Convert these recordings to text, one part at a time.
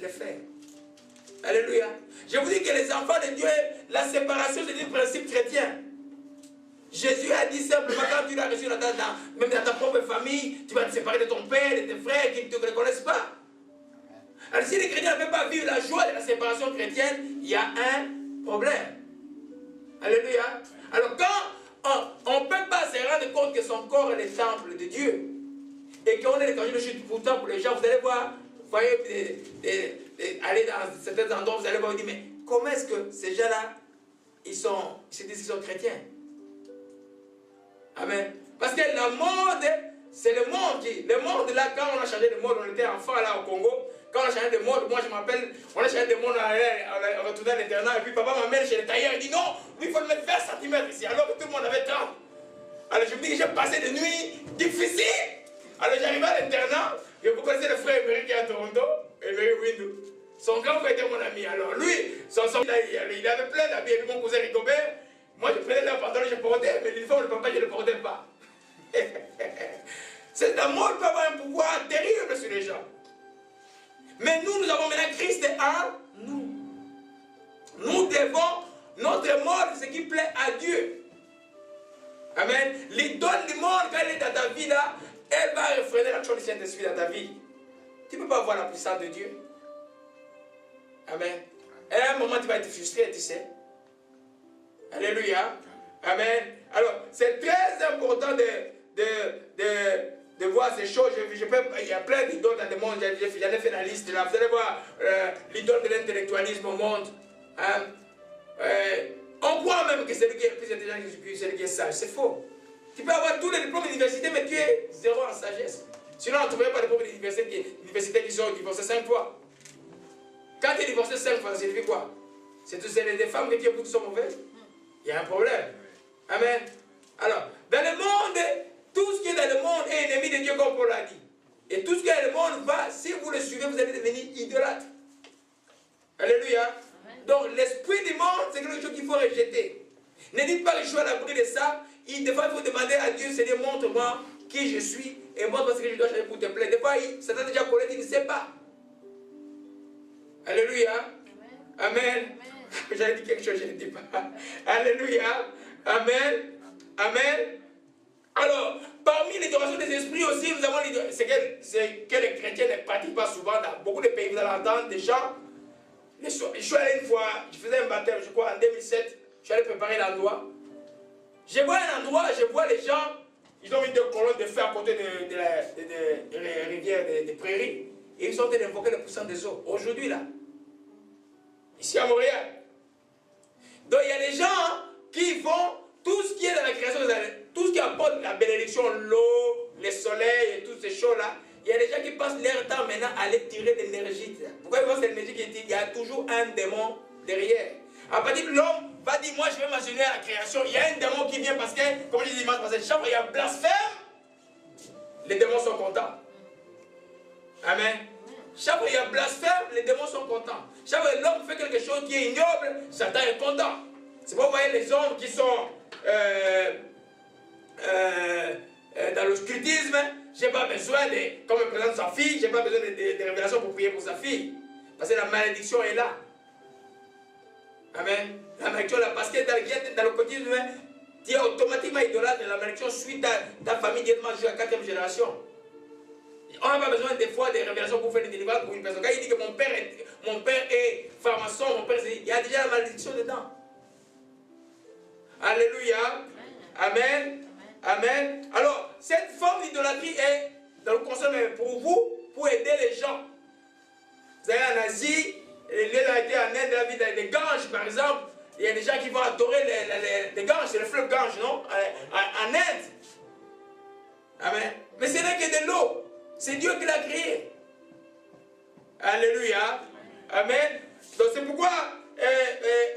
les faire. Alléluia. Je vous dis que les enfants de Dieu, la séparation, c'est un principe chrétien. Jésus a dit simplement, quand tu l'as reçu même dans ta propre famille, tu vas te séparer de ton père, de tes frères qui ne te reconnaissent pas. Alors si les chrétiens ne peuvent pas vivre la joie de la séparation chrétienne, il y a un problème. Alléluia. Alors quand on ne peut pas se rendre compte que son corps est le temple de Dieu, et qu'on est le congé de chute, pourtant pour les gens, vous allez voir, vous voyez, aller dans certains endroits, vous allez voir, vous dire, mais comment est-ce que ces gens-là, ils se disent qu'ils sont chrétiens? Amen. Parce que la mode, c'est le monde qui... Le monde là, quand on a changé de mode, on était enfant là au Congo, quand on a changé de mode, moi je m'appelle, on a changé de mode, on a retourné à l'internat, et puis papa m'amène chez le tailleur, il dit non, lui il faut le mettre 20 cm ici, alors que tout le monde avait 30. Alors je me dis que j'ai passé des nuits difficiles. Alors j'arrivais à l'internat, et vous connaissez le frère Emery qui est à Toronto, Emery Window. Son grand frère était mon ami, alors lui, il avait plein d'amis, et puis mon cousin Rigobert, moi je prenais leur pantalon, je portais, mais l'uniforme de papa, je ne le portais pas. C'est la mode peut avoir un pouvoir terrible sur les gens. Mais nous avons maintenant Christ en nous. Nous devons, notre mode, ce qui plaît à Dieu. Amen. L'idole du monde, quand elle est dans ta vie là, elle va refréner l'action du Saint-Esprit dans ta vie. Tu ne peux pas voir la puissance de Dieu. Amen. Et à un moment, tu vas être frustré, tu sais. Alléluia. Amen. Alors, c'est très important de voir ces choses. Il y a plein d'idoles dans le monde. J'en ai fait la liste là. Vous allez voir l'idole de l'intellectualisme au monde. Hein? On croit même que c'est lui qui est le plus intelligent que Jésus-Christ, c'est lui qui est sage. C'est faux. Tu peux avoir tous les diplômes d'université, mais tu es zéro en sagesse. Sinon, on ne trouverait pas de diplômes d'université qui sont divorcés 5 fois. Quand tu es divorcé 5 fois, ça signifie quoi? C'est des femmes qui écoutent sont mauvaises. Il y a un problème. Amen. Alors, dans le monde, tout ce qui est dans le monde est ennemi de Dieu, comme Paul l'a dit. Et tout ce qui est dans le monde va, si vous le suivez, vous allez devenir idolâtre. Alléluia. Amen. Donc, l'esprit du monde, c'est quelque chose qu'il faut rejeter. Ne dites pas que je suis à l'abri de ça. Des fois, il faut demander à Dieu, Seigneur, montre-moi qui je suis et montre-moi ce que je dois changer pour te plaire. Des fois, Satan déjà connaît, il ne sait pas. Alléluia. Amen. Amen. J'allais dire quelque chose, je ne dis pas. Alléluia. Amen. Amen. Alors, parmi l'éducation des esprits aussi, nous avons c'est que les chrétiens ne pratiquent pas souvent. Dans beaucoup de pays, vous allez entendre des gens. Je suis allé une fois, je faisais un baptême, je crois, en 2007. Je suis allé préparer l'endroit. Je vois un endroit, je vois les gens, ils ont mis 2 colonnes de feu à côté de rivières, des prairies. Et ils sont en train d'invoquer la puissance des eaux. Aujourd'hui, là. Ici à Montréal. Donc il y a des gens qui font tout ce qui est dans la création, tout ce qui apporte la bénédiction, l'eau, le soleil et toutes ces choses-là. Il y a des gens qui passent leur temps maintenant à aller tirer de l'énergie. Pourquoi ils voient cette énergie qui est il y a toujours un démon derrière. À partir de l'homme va dire, moi je vais m'assurer à la création, il y a un démon qui vient parce que, comme je dis dimanche passé, chaque fois il y a blasphème, les démons sont contents. Amen. Chaque fois il y a blasphème, les démons sont contents. Chaque fois l'homme fait quelque chose qui est ignoble, Satan est content. C'est pour vous voyez les hommes qui sont dans le scrutisme, je n'ai pas besoin de, comme il présente sa fille, je n'ai pas besoin de révélations pour prier pour sa fille. Parce que la malédiction est là. Amen. La malédiction est là. Parce que dans le scrutisme, tu es automatiquement idolâtre. La malédiction suit ta famille directement jusqu'à la 4e génération. On n'a pas besoin des fois de révélations pour faire des délivrances pour une personne. Quand il dit que mon père est pharmacien, mon père, il y a déjà la malédiction dedans. Alléluia. Amen. Amen. Alors, cette forme d'idolâtrie est dans le conseil pour vous, pour aider les gens. Vous allez en Asie, il a été en Inde, la vie des Ganges, par exemple. Il y a des gens qui vont adorer les Ganges, c'est le fleuve Gange, non? En Inde. Amen. Mais ce n'est que de l'eau. C'est Dieu qui l'a créé. Alléluia. Amen. Donc c'est pourquoi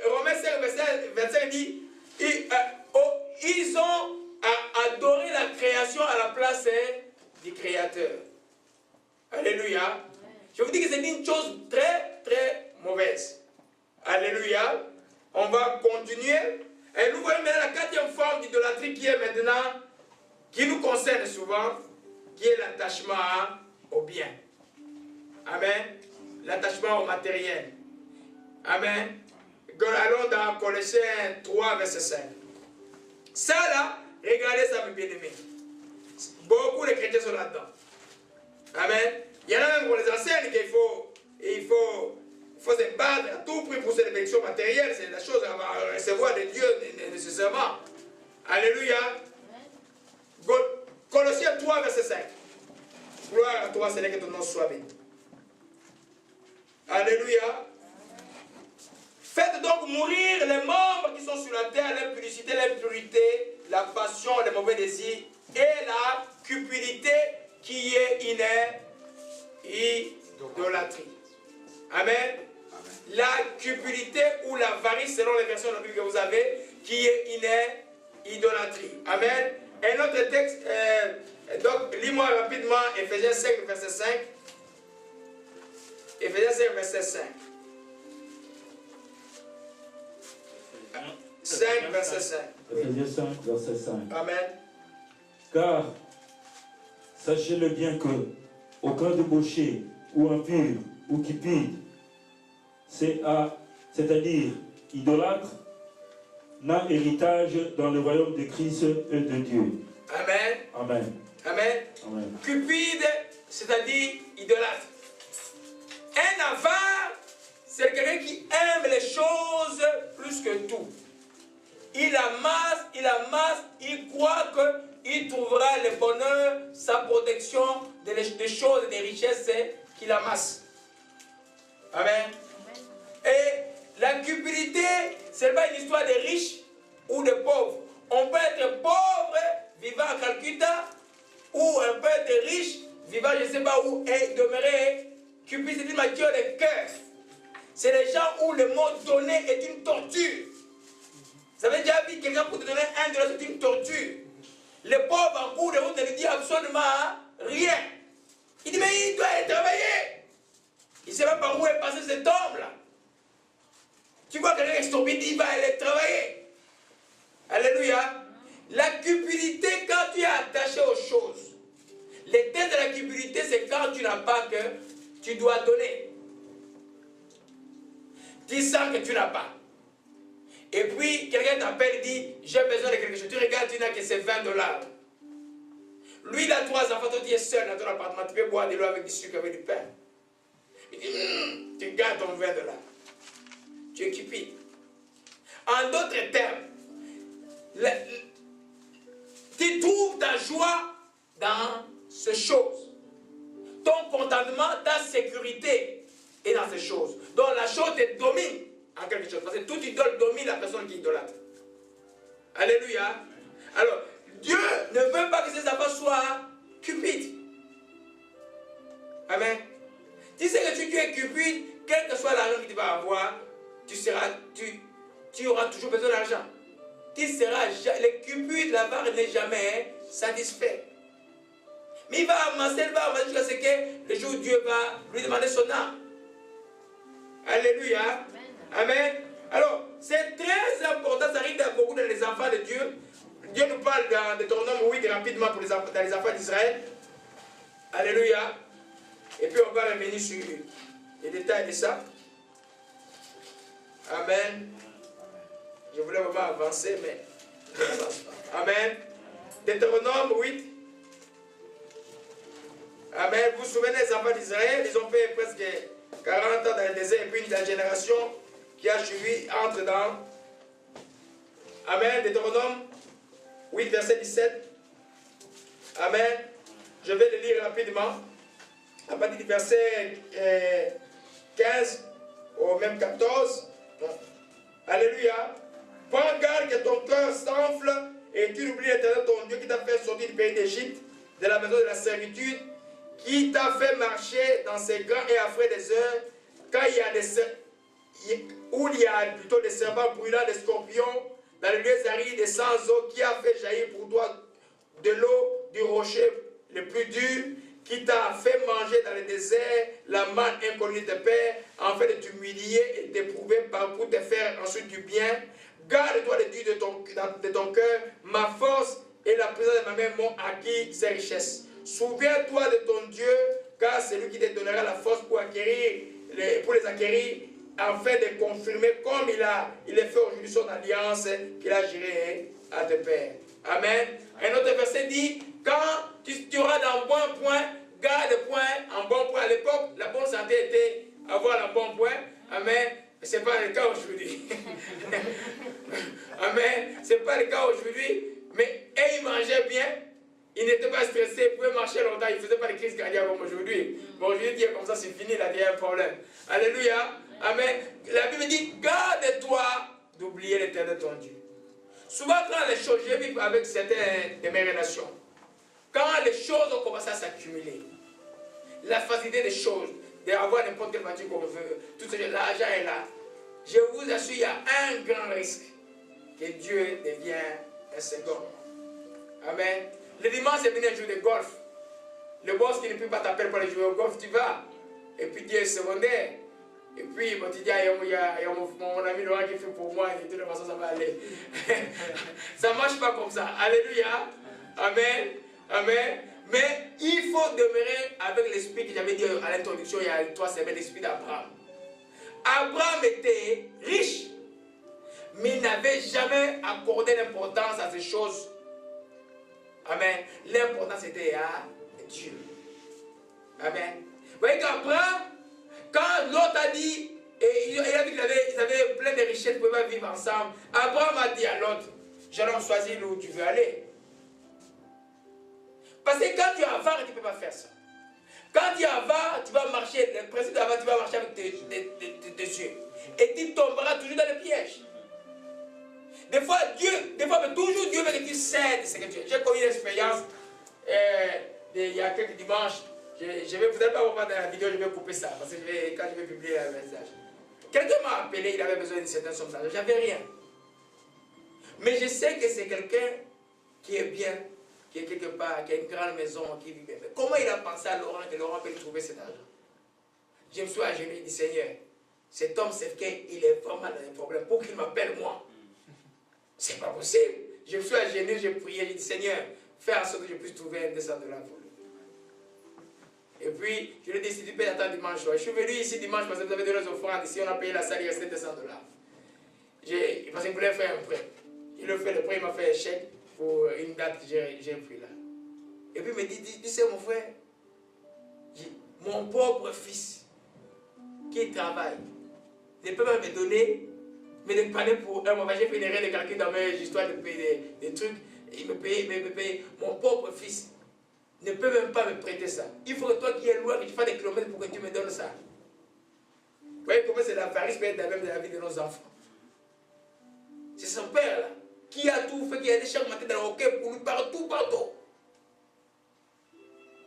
Romains 5, verset 25 dit, ils ont adoré la création à la place du Créateur. Alléluia. Je vous dis que c'est une chose très, très mauvaise. Alléluia. On va continuer. Et nous voyons maintenant la 4e forme d'idolâtrie qui est maintenant, qui nous concerne souvent, qui est l'attachement au bien. Amen. l'attachement au matériel. Amen. Allons dans Colossiens 3, verset 5. Ça là, regardez ça, mes bien-aimés. Beaucoup de chrétiens sont là-dedans. Amen. Il y en a même pour les enseignent qu'il faut se battre à tout prix pour cette bénédiction matérielle. C'est la chose à recevoir de Dieu nécessairement. Alléluia. Colossiens 3, verset 5. Gloire à toi, Seigneur, que ton nom soit béni. Alléluia. Faites donc mourir les membres qui sont sur la terre, l'impudicité, l'impurité, la passion, les mauvais désirs et la cupidité qui est idolâtrie. Amen. La cupidité ou l'avarice, selon les versions de la Bible que vous avez, qui est idolâtrie. Amen. Un autre texte, donc lis-moi rapidement Ephésiens 5, verset 5. Ephésiens 5, verset 5. 5, verset 5. Ephésiens 5, verset 5. Amen. Car, sachez-le bien que aucun débauché ou impur ou cupide, c'est-à-dire idolâtre, n'a héritage dans le royaume de Christ et de Dieu. Amen. Amen. Amen. Amen. Cupide, c'est-à-dire idolâtre. Un avare, c'est quelqu'un qui aime les choses plus que tout. Il amasse, il croit qu'il trouvera le bonheur, sa protection des choses, des richesses qu'il amasse. Amen. Et la cupidité, ce n'est pas une histoire de riches ou de pauvres. On peut être pauvre, vivant à Calcutta, ou on peut être riche, vivant je ne sais pas où, et demeurer cupide, c'est une matière de cœur. C'est les gens où le mot donner est une torture. Vous avez déjà vu quelqu'un pour te donner $1, c'est une torture. Le pauvre en cours de route ne lui dit absolument rien. Il dit, mais il doit aller travailler. Il ne sait pas par où est passé cet homme-là. Tu vois quelqu'un extorpé, il va aller travailler. Alléluia. La cupidité, quand tu es attaché aux choses. Les thèmes de la cupidité, c'est quand tu n'as pas que tu dois donner. Tu sens que tu n'as pas. Et puis, quelqu'un t'appelle et dit, j'ai besoin de quelque chose. Tu regardes, tu n'as que ces $20. Lui, il a 3 enfants, toi, tu es seul dans ton appartement. Tu peux boire de l'eau avec du sucre, avec du pain. Il dit, tu gardes ton $20. Tu es cupide. En d'autres termes, tu trouves ta joie dans ces choses. Ton contentement, ta sécurité est dans ces choses. Donc la chose te domine en quelque chose. Parce que toute idole domine la personne qui idolâtre. Alléluia. Alors, Dieu ne veut pas que ses enfants soient cupides. Amen. Tu sais que tu es cupide, quel que soit l'argent que tu vas avoir, tu auras toujours besoin d'argent. Le cupide, l'avare n'est jamais satisfait. Mais il va amasser jusqu'à ce que le jour où Dieu va lui demander son âme. Alléluia. Amen. Alors, c'est très important, ça arrive dans beaucoup des enfants de Dieu. Dieu nous parle dans Deutéronome 8 rapidement pour les enfants d'Israël. Alléluia. Et puis on va revenir sur les détails de ça. Amen. Je voulais vraiment avancer, mais je n'avance pas. Amen. Deutéronome 8. Amen. Vous vous souvenez des enfants d'Israël, ils ont fait presque 40 ans dans le désert, et puis la génération qui a suivi entre dans. Amen. Deutéronome 8, verset 17. Amen. Je vais le lire rapidement. À partir du verset 15 au même 14. Alléluia. Prends garde que ton cœur s'enfle et tu n'oublies l'Éternel ton Dieu qui t'a fait sortir du pays d'Égypte, de la maison de la servitude, qui t'a fait marcher dans ces grands et affreux déserts, quand il y a plutôt des serpents brûlants, des scorpions, dans les lieux arides et sans eau, qui a fait jaillir pour toi de l'eau du rocher le plus dur, qui t'a fait manger dans le désert la manne inconnue de tes pères, afin de t'humilier et t'éprouver pour te faire ensuite du bien. Garde-toi de Dieu de ton cœur, ma force et la présence de ma main m'ont acquis ces richesses. Souviens-toi de ton Dieu, car c'est lui qui te donnera la force pour acquérir pour les acquérir, afin de confirmer comme il est fait aujourd'hui son alliance qu'il a gérée à tes pères. Amen. Un autre verset dit, quand tu auras dans bon point, garde point en bon point. À l'époque, la bonne santé était avoir un bon point. Amen. Mais ce n'est pas le cas aujourd'hui. Amen. Ce n'est pas le cas aujourd'hui. Mais il mangeait bien. Il n'était pas stressé. Il pouvait marcher longtemps. Il ne faisait pas de crise cardiaque comme aujourd'hui. Bon, aujourd'hui, Dieu comme ça, c'est fini. Là, il y a un problème. Alléluia. Amen. La Bible dit, garde-toi d'oublier l'Éternel ton Dieu. Souvent, quand les choses, je vis avec certaines de mes relations, quand les choses ont commencé à s'accumuler, la facilité des choses, d'avoir n'importe quelle voiture qu'on veut, tout ce l'argent est là. Je vous assure, il y a un grand risque que Dieu devienne un second. Amen. Le dimanche, c'est venu un jour de golf. Le boss qui ne peut pas t'appeler pour aller jouer au golf, tu vas. Et puis Dieu est secondaire. Et puis, bon, tu dis, il y a mon ami Laurent qui fait pour moi, et de toute façon, ça va aller. Ça ne marche pas comme ça. Alléluia. Amen. Amen. Mais il faut demeurer avec l'esprit que j'avais dit à l'introduction il y a 3 semaines, l'esprit d'Abraham. Abraham était riche, mais il n'avait jamais accordé l'importance à ces choses. Amen. L'importance était à Dieu. Amen. Vous voyez qu'Abraham, quand l'autre a dit, et il a dit qu'ils avaient plein de richesses, ils ne pouvaient pas vivre ensemble, Abraham a dit à l'autre, je vais choisir où tu veux aller. Parce que quand tu es avare, tu ne peux pas faire ça. Quand tu es avare, tu vas marcher, le principe d'avare, tu vas marcher avec tes yeux. Et tu tomberas toujours dans le piège. Des fois, mais toujours Dieu veut que tu cèdes ce que tu es. J'ai connu une expérience il y a quelques dimanches. Vous n'allez pas voir dans la vidéo, je vais couper ça. Parce que quand je vais publier un message. Quelqu'un m'a appelé, il avait besoin d'une certaine somme d'argent. J'avais rien. Mais je sais que c'est quelqu'un qui est bien, qui est quelque part, qui a une grande maison, qui vit bien. Mais comment il a pensé à Laurent que Laurent peut trouver cet argent? Je me suis agenouillé et dit, Seigneur, cet homme, c'est qu'il est vraiment dans un problème. Pour qu'il m'appelle moi. C'est pas possible. Je me suis agenouillé, j'ai prié, j'ai dit, Seigneur, fais en sorte que je puisse trouver un $200 pour lui. Et puis, je lui ai dit, si tu payes attendre dimanche soir. Je suis venu ici dimanche parce que vous avez donné les offrandes. Ici, on a payé la salle, il restait $200. Parce qu'il voulait faire un prêt. Il a fait le prêt, il m'a fait un chèque pour une date que j'ai pris là. Et puis, il me dit, tu sais, mon frère, mon pauvre fils qui travaille ne peut pas me donner, mais de parler pour un moment. J'ai fait une erreur de calcul dans mes histoires de payer des trucs. Il me paye. Mon pauvre fils ne peut même pas me prêter ça. Il faut que toi qui es loin, que tu fasses des kilomètres pour que tu me donnes ça. Vous voyez comment c'est l'avarice peut être même dans la vie de nos enfants. C'est son père là, qui a tout fait, qui a allé chaque matin dans le hockey pour lui partout.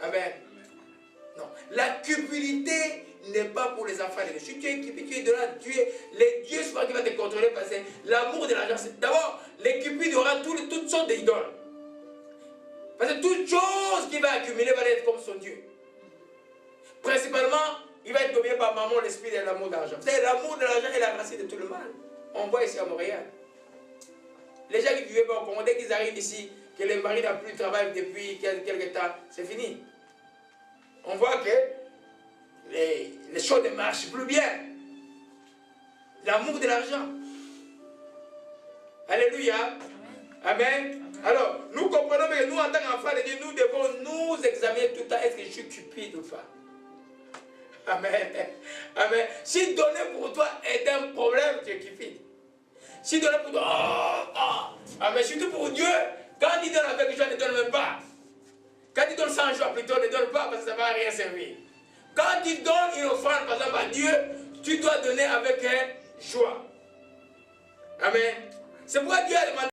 Amen. Non. La cupidité n'est pas pour les enfants de Dieu. Si tu es cupide, tu es de là, Dieu souvent qui va te contrôler parce que l'amour de l'argent, c'est d'abord, les cupides aura toutes sortes d'idoles. Parce que toute chose qui va accumuler va être comme son Dieu. Principalement, il va être dominé par maman, l'esprit de l'amour d'argent. C'est l'amour de l'argent est la racine de tout le mal. On voit ici à Montréal. Les gens qui vivaient pas au Congo, dès qu'ils arrivent ici, que le mari n'a plus de travail depuis quelques temps, c'est fini. On voit que les choses ne marchent plus bien. L'amour de l'argent. Alléluia. Amen. Alors, nous comprenons que nous, en tant qu'enfants de Dieu, nous devons nous examiner tout le temps. Est-ce que je suis cupide ou pas? Amen. Amen. Si donner pour toi est un problème, tu es cupide. Si donner pour toi, Amen. Surtout pour Dieu, quand il donne avec joie, ne donne même pas. Quand il donne sans joie, plutôt ne donne pas parce que ça ne va à rien servir. Quand il donne une offrande, par exemple, à Dieu, tu dois donner avec joie. Amen. C'est pourquoi Dieu a demandé